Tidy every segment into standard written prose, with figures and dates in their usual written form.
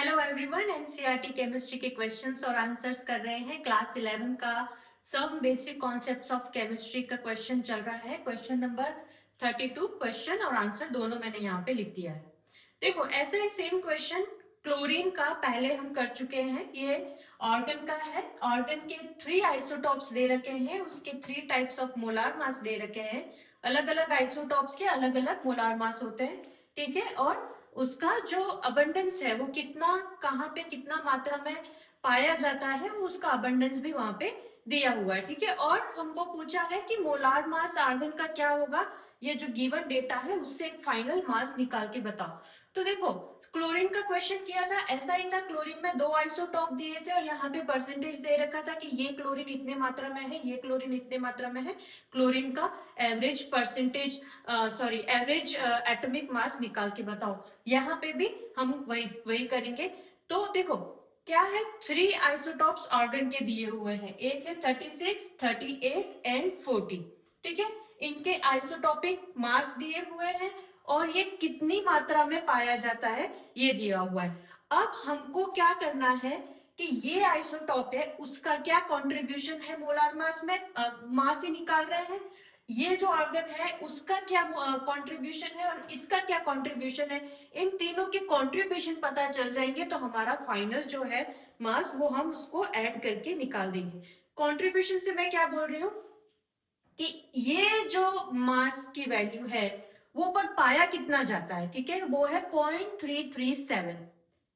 Hello everyone, NCERT chemistry के questions और answers कर रहे हैं। क्लास 11 का some basic concepts of chemistry का क्वेश्चन चल रहा है। क्वेश्चन नंबर 32, क्वेश्चन और आंसर दोनों मैंने यहाँ पे लिख दिया है। देखो, ऐसा ही सेम क्वेश्चन क्लोरीन का पहले हम कर चुके हैं। ये ऑर्गन का है। ऑर्गन के 3 आइसोटॉप्स दे रखे हैं, उसके 3 टाइप्स ऑफ मोलार मास दे रखे हैं। अलग अलग आइसोटॉप्स के अलग अलग मोलार मास होते हैं, ठीक है। और उसका जो अबंडेंस है वो कितना, कहाँ पे कितना मात्रा में पाया जाता है, वो उसका अबंडेंस भी वहां पे दिया हुआ है, ठीक है। और हमको पूछा है कि मोलार मास आर्गन का क्या होगा। ये जो गिवन डेटा है उससे एक फाइनल मास निकाल के बताओ। तो देखो, क्लोरीन का क्वेश्चन किया था, ऐसा ही था। क्लोरीन में 2 आइसोटॉप दिए थे और यहाँ पे परसेंटेज दे रखा था कि ये क्लोरीन इतने मात्रा में है, ये क्लोरीन इतने मात्रा में है। क्लोरीन का average percentage, average atomic mass निकाल के बताओ। यहाँ पे भी हम वही वही करेंगे। तो देखो क्या है, 3 आइसोटॉप्स ऑर्गन के दिए हुए हैं। एक है 36, 38 एंड 40, ठीक है। इनके आइसोटॉपिक मास दिए हुए हैं और ये कितनी मात्रा में पाया जाता है ये दिया हुआ है। अब हमको क्या करना है कि ये आइसोटॉप है, उसका क्या कंट्रीब्यूशन है मोलार मास में, मास ही निकाल रहे हैं। ये जो ऑर्गन है उसका क्या कंट्रीब्यूशन है और इसका क्या कंट्रीब्यूशन है। इन तीनों के कंट्रीब्यूशन पता चल जाएंगे तो हमारा फाइनल जो है मास, वो हम उसको ऐड करके निकाल देंगे। कंट्रीब्यूशन से मैं क्या बोल रही हूँ कि ये जो मास की वैल्यू है वो पर पाया कितना जाता है, ठीक है, वो है 0.337,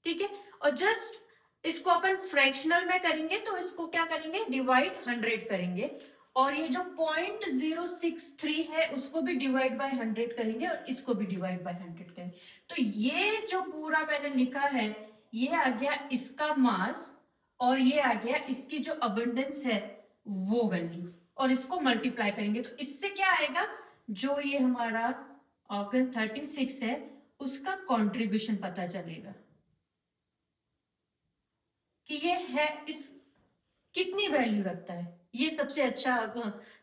ठीक है। और जस्ट इसको अपन फ्रैक्शनल में करेंगे तो इसको क्या करेंगे, डिवाइड 100 करेंगे। और ये जो 0.063 है उसको भी डिवाइड बाय 100 करेंगे और इसको भी डिवाइड बाय 100 करेंगे। तो ये जो पूरा मैंने लिखा है ये आ गया इसका मास और ये आ गया इसकी जो अबंडेंस है वो वैल्यू, और इसको मल्टीप्लाई करेंगे तो इससे क्या आएगा, जो ये हमारा ऑर्गन 36 है उसका कंट्रीब्यूशन पता चलेगा कि ये है इस कितनी वैल्यू रखता है। ये सबसे अच्छा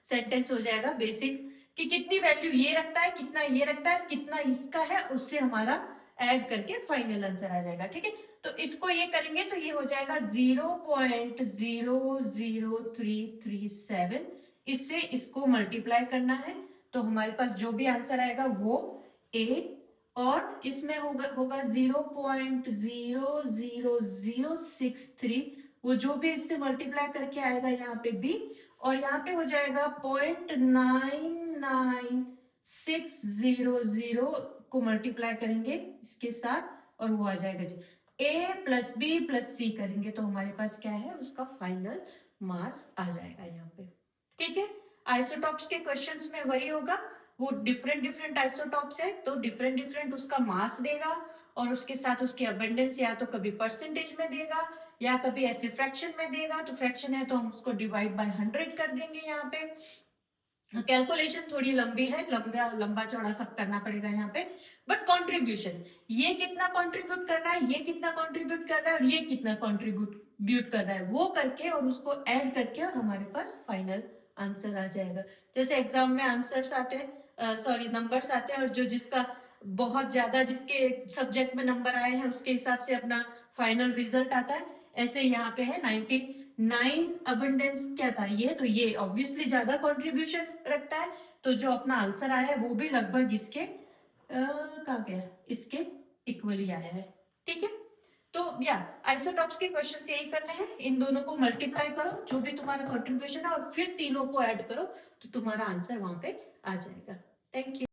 सेंटेंस हो जाएगा बेसिक, कि कितनी वैल्यू ये रखता है, कितना ये रखता है, कितना इसका है, उससे हमारा ऐड करके फाइनल आंसर आ जाएगा, ठीक है। तो इसको ये करेंगे तो ये हो जाएगा 0.00337। इससे इसको मल्टीप्लाई करना है तो हमारे पास जो भी आंसर आएगा वो ए, और इसमें होगा 0.00063, वो जो भी इससे मल्टीप्लाई करके आएगा यहाँ पे बी, और यहाँ पे हो जाएगा 0.99600 को मल्टीप्लाई करेंगे इसके साथ और वो आ जाएगा जी। ए प्लस बी प्लस सी करेंगे तो हमारे पास क्या है, उसका फाइनल मास आ जाएगा यहाँ पे, ठीक है। आइसोटॉप्स के क्वेश्चंस में वही होगा, वो डिफरेंट डिफरेंट आइसोटॉप्स है तो डिफरेंट डिफरेंट उसका मास देगा और उसके साथ उसकी अबंडेंस या तो कभी परसेंटेज में देगा या कभी ऐसे फ्रैक्शन में देगा। तो फ्रैक्शन है तो हम उसको डिवाइड बाय 100 कर देंगे। यहाँ पे कैलकुलेशन थोड़ी लंबी है, लंबा लंबा चौड़ा सब करना पड़ेगा यहाँ पे। बट कंट्रीब्यूशन, ये कितना कंट्रीब्यूट कर रहा है, ये कितना कंट्रीब्यूट कर रहा है और ये कितना कंट्रीब्यूट कर रहा है, वो करके और उसको ऐड करके और हमारे पास फाइनल आंसर आ जाएगा। जैसे एग्जाम में आंसर्स आते हैं, नंबर्स आते हैं, और जो जिसका बहुत ज्यादा, जिसके सब्जेक्ट में नंबर आए हैं उसके हिसाब से अपना फाइनल रिजल्ट आता है। ऐसे यहाँ पे है 99 अबंडेंस क्या था ये, तो ये ऑब्वियसली ज्यादा कंट्रीब्यूशन रखता है। तो जो अपना आंसर आया है वो भी लगभग इसके कहाँ गया, इसके इक्वली आया है, ठीक है। तो या आइसोटॉप्स के क्वेश्चन यही करने हैं, इन दोनों को मल्टीप्लाई करो जो भी तुम्हारा कंट्रीब्यूशन है और फिर तीनों को ऐड करो तो तुम्हारा आंसर वहां पे आ जाएगा। Thank you.